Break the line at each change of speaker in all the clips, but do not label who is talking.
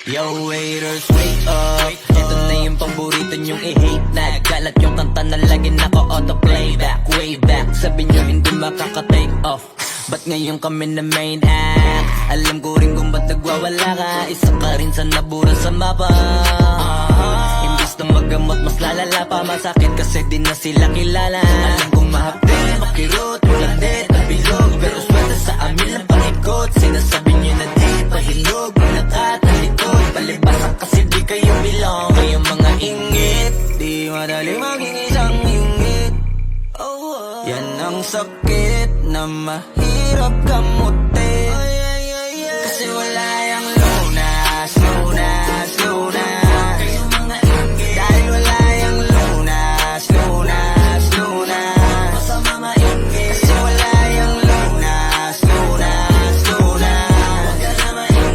Yo haters, wake up. Ito na yung paborito nyong i-hate. Nagkalat yung kanta na lagi naka-auto-playback. Way back, sabi nyo hindi makaka-take off. Ba't ngayon kami na main act? Alam ko rin kung ba't nagwawala ka. Isa ka rin sa nabura sa mapa. Imbis na magamot, mas lalala pa. Masakit kasi di na sila kilala. Alam kong mahapin, makirot, walang dead na bilog. Pero swelta sa amin lang pangikot. Sinasabi nyo na di pahilog. Pinakat na likod, palibasan kasi di kayo bilong. Kayong mga ingit, di madali maging isang ingit. Yan ang sakit na mahirap gamutin. Kasi wala yung lunas, lunas, lunas. Dahil wala yung lunas, lunas, lunas. Masama maingit. Kasi wala yung lunas, lunas, lunas.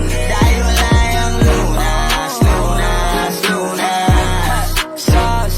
Dahil wala yung lunas, lunas, lunas. Sus,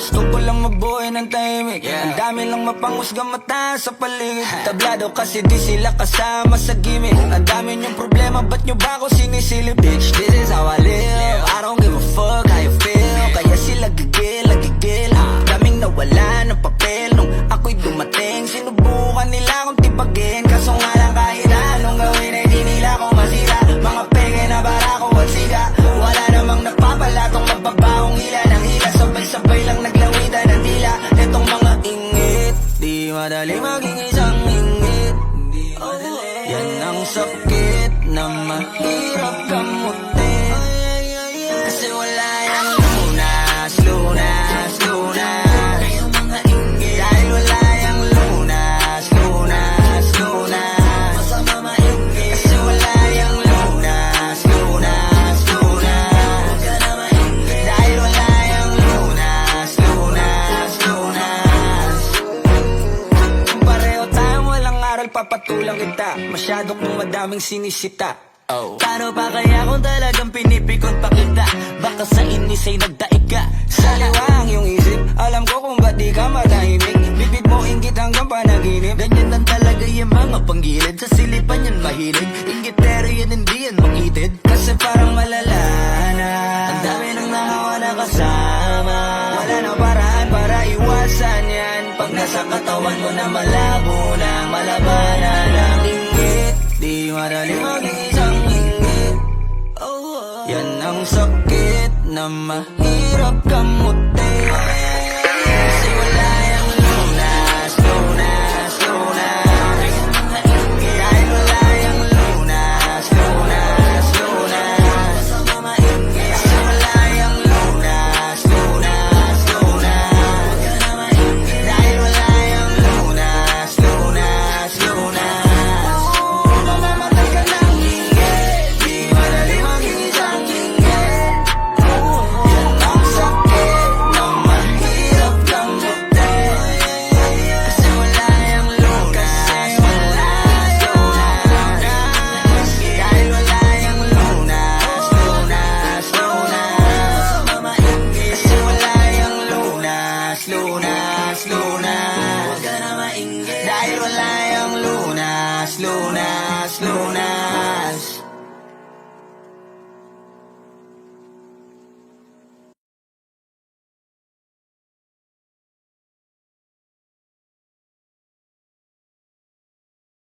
gusto ko lang mabuhay ng tahimik. Ang dami lang mapanghusga mata sa paligid. Tablado kasi di sila kasama sa gimmick. Ang dami niyong problema, ba't nyo ba ako sinisilip? Bitch, this is how I live. I don't give a fuck how you feel. Kaya sila gigil, gigil. Daming nawala ng papel nung ako'y dumating. Sinubukan nila akong tipagin, kaso nga lang kahit anong gawin ay di nila ako masira. Mga peke na bara ko at siga. Wala namang napapalatong mababahong hila ng hila. Sabay-sabay lang naglawitan ng dila. Etong mga ingit, di madali maging isang ingit. Yan ang sakit na mahirap gamutin. Kasi wala yung lunas, lunas, lunas. Dahil wala yung lunas, lunas, lunas. Masama maingit. Kasi wala yung lunas, lunas, lunas. Dahil wala yung lunas, lunas, lunas. Kung pareho tayong walang aral, papatulang kita. Masyado kong madaming sinisita. Paano pa kaya kung talagang pinipikon pa kita? Baka sa inis ay nagdaig ka. Saliwang yung isip, alam ko kung ba't di ka matahimik. Bibig mo inggit hanggang panaginip. Ganyan lang talaga yung mga panggilid. Sa silipan yan mahilig. Inggitero yan, hindi yan makitid. Kasi parang malala na ang dami nang nahawa na kasama. Wala na paraan para iwasan yan. Pag nasa katawan mo na malabo na, malabanan ng inggit. Di madali maging isang ingit. Yan ang sakit na mahirap gamutin. Kasi wala yung lunas, lunas, lunas. Dahil wala yung lunas, lunas, lunas. Kasi wala yung lunas, lunas, lunas. Dahil wala yung lunas, lunas, lunas. Mamamatay ka ng ingit. Di madali maging isang ingit. Yan ang sakit na mahirap gamutin. Kasi wala yung lunas, lunas, lunas. Dahil wala yung lunas, lunas, lunas. Kasi wala yung lunas, lunas, lunas. Dahil wala yung lunas, lunas, lunas.